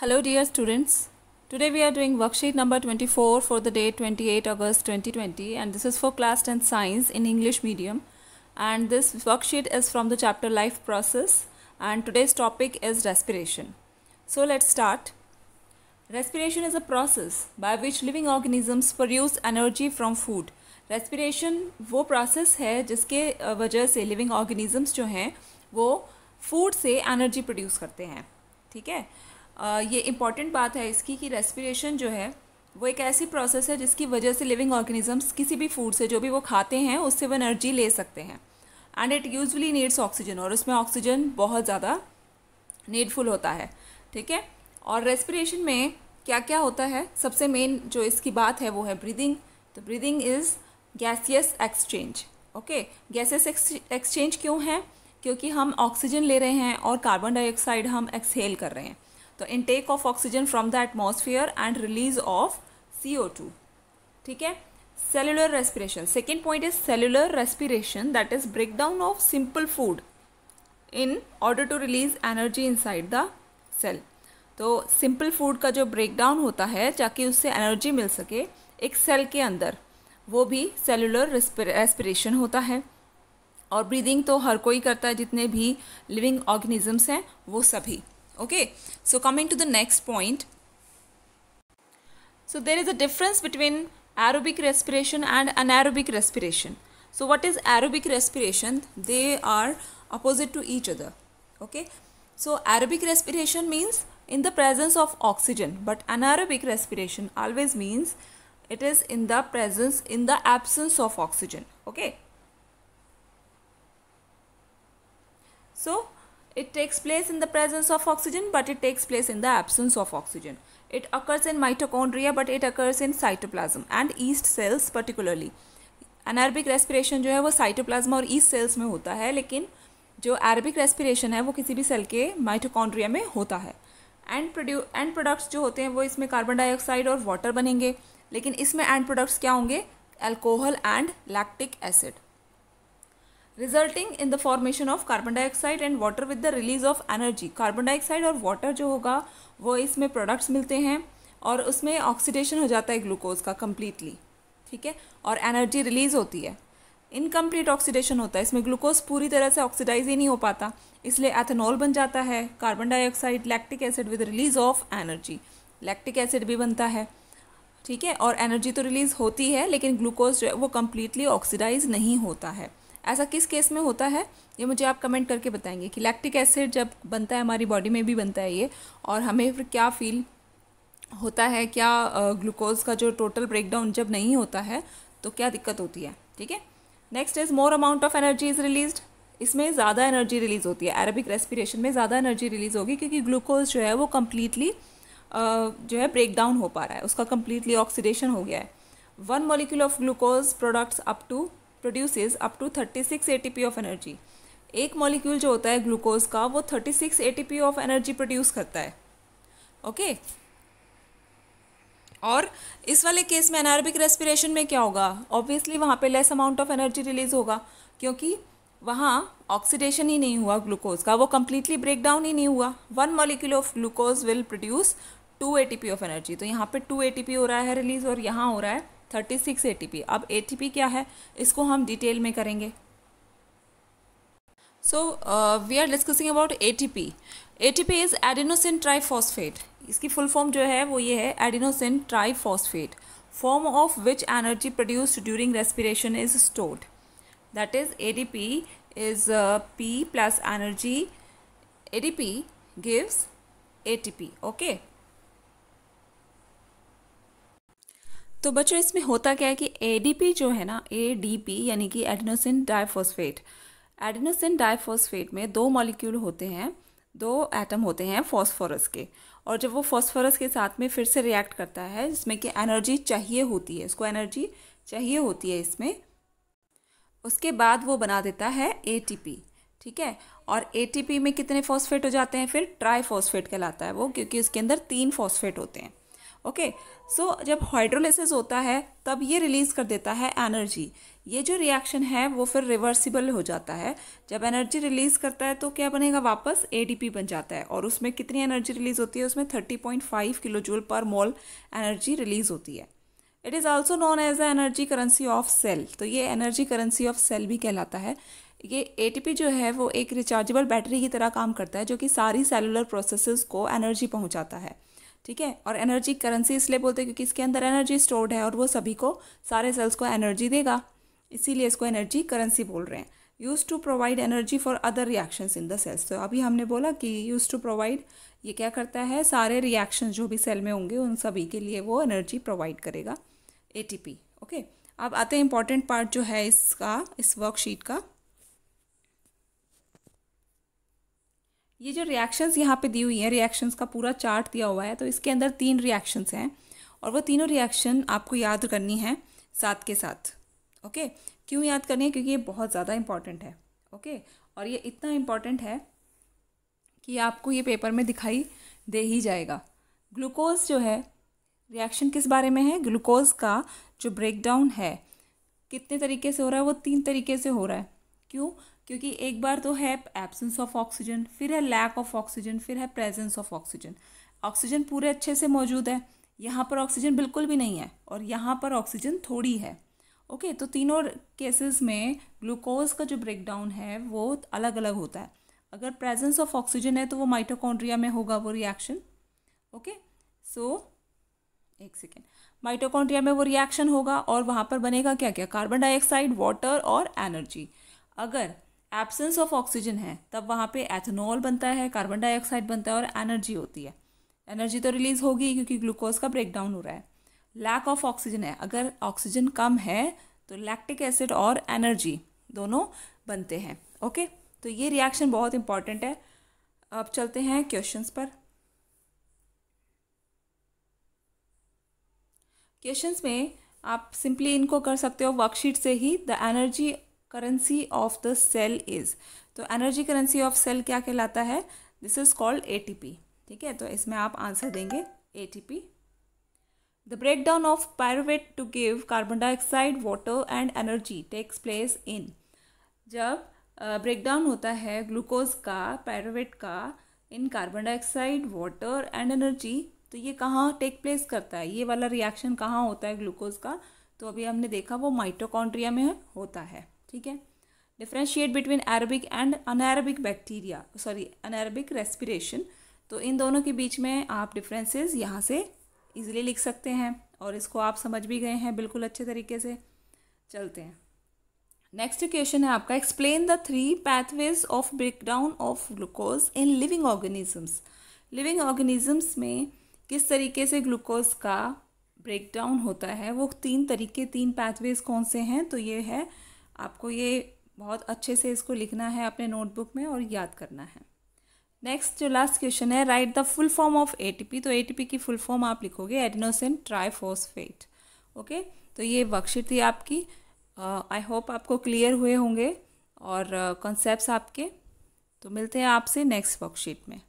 Hello dear students. Today we are doing worksheet number 24 for the date 28 August 2020 and this is for class 10 science in English medium and this worksheet is from the chapter life process and today's topic is respiration. So let's start. Respiration is a process by which living organisms produce energy from food. Respiration वो process है जिसके वजह से living organisms जो हैं वो food से energy produce करते हैं. ठीक है, ये इम्पॉर्टेंट बात है इसकी कि रेस्पिरेशन जो है वो एक ऐसी प्रोसेस है जिसकी वजह से लिविंग ऑर्गेनिजम्स किसी भी फूड से जो भी वो खाते हैं उससे वो एनर्जी ले सकते हैं and it usually needs oxygen और उसमें ऑक्सीजन बहुत ज़्यादा नीडफुल होता है. ठीक है, और रेस्पिरेशन में क्या क्या होता है, सबसे मेन जो इसकी बात है वो है ब्रीदिंग. तो breathing is gaseous exchange. Okay, gaseous exchange क्यों है? क्योंकि हम ऑक्सीजन ले रहे हैं और कार्बन डाइऑक्साइड हम एक्सहेल कर रहे हैं. तो intake of oxygen from the atmosphere and release of CO2. ठीक है, cellular respiration. Second point is cellular respiration that is break down of simple food in order to release energy inside the cell. तो simple food का जो break down होता है ताकि उससे energy मिल सके एक सेल के अंदर, वो भी सेलुलर रेस्पिरेशन होता है. और ब्रीदिंग तो हर कोई करता है, जितने भी लिविंग ऑर्गेनिजम्स हैं वो सभी. Okay, so coming to the next point. So there is a difference between aerobic respiration and anaerobic respiration. So what is aerobic respiration? They are opposite to each other. Okay, so aerobic respiration means in the presence of oxygen, but anaerobic respiration always means it is in the absence of oxygen. Okay, so it takes place in the presence of oxygen, but it takes place in the absence of oxygen. It occurs in mitochondria, but it occurs in cytoplasm and yeast cells particularly. Anaerobic respiration जो है वो cytoplasm और yeast cells में होता है, लेकिन जो aerobic respiration है वो किसी भी सेल के mitochondria में होता है. एंड प्रोडक्ट्स जो होते हैं वो इसमें कार्बन डाइऑक्साइड और वाटर बनेंगे, लेकिन इसमें एंड प्रोडक्ट्स क्या होंगे? Alcohol and lactic acid, resulting in the formation of carbon dioxide and water with the release of energy. Carbon dioxide और वाटर जो होगा वो इसमें प्रोडक्ट्स मिलते हैं और उसमें ऑक्सीडेशन हो जाता है ग्लूकोज का कम्प्लीटली. ठीक है, और एनर्जी रिलीज होती है. इनकम्प्लीट ऑक्सीडेशन होता है, इसमें ग्लूकोज पूरी तरह से ऑक्सीडाइज ही नहीं हो पाता, इसलिए एथेनॉल बन जाता है. Carbon dioxide, lactic acid with release of energy, lactic acid भी बनता है. ठीक है, और एनर्जी तो रिलीज होती है लेकिन ग्लूकोज जो है वो कम्प्लीटली ऑक्सीडाइज नहीं होता है. ऐसा किस केस में होता है ये मुझे आप कमेंट करके बताएंगे कि लैक्टिक एसिड जब बनता है हमारी बॉडी में भी बनता है ये, और हमें फिर क्या फील होता है, क्या ग्लूकोज का जो टोटल ब्रेकडाउन जब नहीं होता है तो क्या दिक्कत होती है. ठीक है, next is more amount of energy is released. इसमें ज़्यादा एनर्जी रिलीज होती है, एरोबिक रेस्पिरेशन में ज़्यादा एनर्जी रिलीज होगी क्योंकि ग्लूकोज जो है वो कम्प्लीटली जो है ब्रेक डाउन हो पा रहा है, उसका कम्प्लीटली ऑक्सीडेशन हो गया है. 1 molecule of glucose produces up to 36 ATP of energy. एक मॉलिक्यूल जो होता है ग्लूकोज का वो 36 ATP ऑफ एनर्जी प्रोड्यूस करता है. ओके, और इस वाले केस में एनारोबिक रेस्पिरेशन में क्या होगा? ऑब्वियसली वहाँ पे less amount of energy release होगा क्योंकि वहाँ ऑक्सीडेशन ही नहीं हुआ ग्लूकोज का, वो कम्प्लीटली ब्रेक डाउन ही नहीं हुआ. 1 molecule of glucose will produce 2 ATP of energy. तो यहाँ पे 2 ATP हो रहा है रिलीज और यहाँ हो रहा है 36 ATP. अब ATP क्या है इसको हम डिटेल में करेंगे. So we are discussing about ATP. ATP is adenosine triphosphate. इसकी फुल फॉर्म जो है वो ये है, adenosine triphosphate, form of which energy produced during respiration is stored. That is ADP is P plus energy. ADP gives ATP. Okay, तो बच्चों इसमें होता क्या है कि ADP जो है ना, ADP यानी कि एडिनोसिन डाइफॉस्फेट. एडिनोसिन डाइफॉस्फेट में 2 मॉलिक्यूल होते हैं, 2 एटम होते हैं फॉस्फोरस के, और जब वो फॉस्फोरस के साथ में फिर से रिएक्ट करता है जिसमें कि एनर्जी चाहिए होती है, इसको एनर्जी चाहिए होती है इसमें, उसके बाद वो बना देता है ATP. ठीक है, और ATP में कितने फॉस्फेट हो जाते हैं? फिर ट्राइफॉस्फेट कहलाता है वो, क्योंकि उसके अंदर 3 फॉस्फेट होते हैं. ओके। सो जब हाइड्रोलिसिस होता है तब ये रिलीज कर देता है एनर्जी। ये जो रिएक्शन है वो फिर रिवर्सिबल हो जाता है। जब एनर्जी रिलीज करता है तो क्या बनेगा, वापस एटीपी बन जाता है। और उसमें कितनी एनर्जी रिलीज होती है, उसमें 30.5 किलो जूल पर मोल एनर्जी रिलीज होती है। It is also known as the energy currency of cell. तो ये एनर्जी करेंसी ऑफ सेल भी कहलाता है। ये एटीपी जो है वो एक रिचार्जेबल बैटरी की तरह काम करता है जो कि सारी सेलुलर प्रोसेसेस को एनर्जी पहुंचाता है। ठीक है। और एनर्जी करेंसी इसलिए बोलते हैं क्योंकि इसके अंदर एनर्जी स्टोर्ड है और वो सभी को, सारे सेल्स को एनर्जी देगा, इसीलिए इसको एनर्जी करेंसी बोल रहे हैं। Use to provide energy for other reactions in the cells. तो अभी हमने बोला कि यूज टू प्रोवाइड, ये क्या करता है, सारे रिएक्शंस जो भी सेल में होंगे उन सभी के लिए वो एनर्जी प्रोवाइड करेगा, एटीपी। ओके। अब आते हैं इंपॉर्टेंट पार्ट जो है इसका, इस वर्कशीट का। ये जो रिएक्शंस यहाँ पे दी हुई है, रिएक्शंस का पूरा चार्ट दिया हुआ है। तो इसके अंदर 3 रिएक्शंस हैं और वो तीनों रिएक्शन आपको याद करनी है साथ के साथ। ओके। क्यों याद करनी है, क्योंकि ये बहुत ज़्यादा इंपॉर्टेंट है। ओके। और ये इतना इंपॉर्टेंट है कि आपको ये पेपर में दिखाई दे ही जाएगा। ग्लूकोज जो है, रिएक्शन किस बारे में है, ग्लूकोज का जो ब्रेक डाउन है कितने तरीके से हो रहा है, वो 3 तरीके से हो रहा है। क्यों, क्योंकि एक बार तो है एब्सेंस ऑफ ऑक्सीजन, फिर है लैक ऑफ ऑक्सीजन, फिर है प्रेजेंस ऑफ ऑक्सीजन। ऑक्सीजन पूरे अच्छे से मौजूद है, यहाँ पर ऑक्सीजन बिल्कुल भी नहीं है और यहाँ पर ऑक्सीजन थोड़ी है। ओके। तो तीनों केसेस में ग्लूकोज का जो ब्रेक डाउन है वो अलग अलग होता है। अगर प्रेजेंस ऑफ ऑक्सीजन है तो वो माइटोकॉन्ड्रिया में होगा वो रिएक्शन। ओके। सो एक सेकेंड, माइटोकॉन्ड्रिया में वो रिएक्शन होगा और वहाँ पर बनेगा क्या क्या, कार्बन डाइऑक्साइड, वाटर और एनर्जी। अगर एब्सेंस ऑफ ऑक्सीजन है तब वहाँ पे एथेनॉल बनता है, कार्बन डाइऑक्साइड बनता है और एनर्जी होती है। एनर्जी तो रिलीज होगी क्योंकि ग्लूकोज का ब्रेक डाउन हो रहा है। लैक ऑफ ऑक्सीजन है, अगर ऑक्सीजन कम है तो लैक्टिक एसिड और एनर्जी दोनों बनते हैं। ओके। तो ये रिएक्शन बहुत इंपॉर्टेंट है। अब चलते हैं क्वेश्चंस पर। क्वेश्चंस में आप सिंपली इनको कर सकते हो वर्कशीट से ही। The energy currency of the cell is, तो एनर्जी करेंसी ऑफ सेल क्या कहलाता है, दिस इज कॉल्ड एटीपी। ठीक है। तो इसमें आप आंसर देंगे ATP. The break down of pyruvate to give carbon dioxide, water and energy takes place in. जब ब्रेक डाउन होता है ग्लूकोज का, पायरुवेट का, in carbon dioxide, water and energy, तो ये कहाँ टेक प्लेस करता है, ये वाला रिएक्शन कहाँ होता है ग्लूकोज का, तो अभी हमने देखा वो माइटोकॉन्ड्रिया में होता है। ठीक है। Differentiate between aerobic and anaerobic bacteria, sorry anaerobic respiration. तो इन दोनों के बीच में आप डिफरेंसेस यहाँ से इजीली लिख सकते हैं और इसको आप समझ भी गए हैं बिल्कुल अच्छे तरीके से। चलते हैं, नेक्स्ट क्वेश्चन है आपका, explain the 3 pathways of breakdown of glucose in living organisms. Living organisms में किस तरीके से ग्लूकोज का ब्रेकडाउन होता है, वो 3 तरीके, 3 pathways कौन से हैं, तो ये है, आपको ये बहुत अच्छे से इसको लिखना है अपने नोटबुक में और याद करना है। नेक्स्ट जो लास्ट क्वेश्चन है, right the full form of ATP. तो एटीपी की फुल फॉर्म आप लिखोगे एडेनोसिन ट्राइफॉस्फेट। ओके। तो ये वर्कशीट थी आपकी। आई होप आपको क्लियर हुए होंगे और कॉन्सेप्ट्स आपके। तो मिलते हैं आपसे नेक्स्ट वर्कशीट में।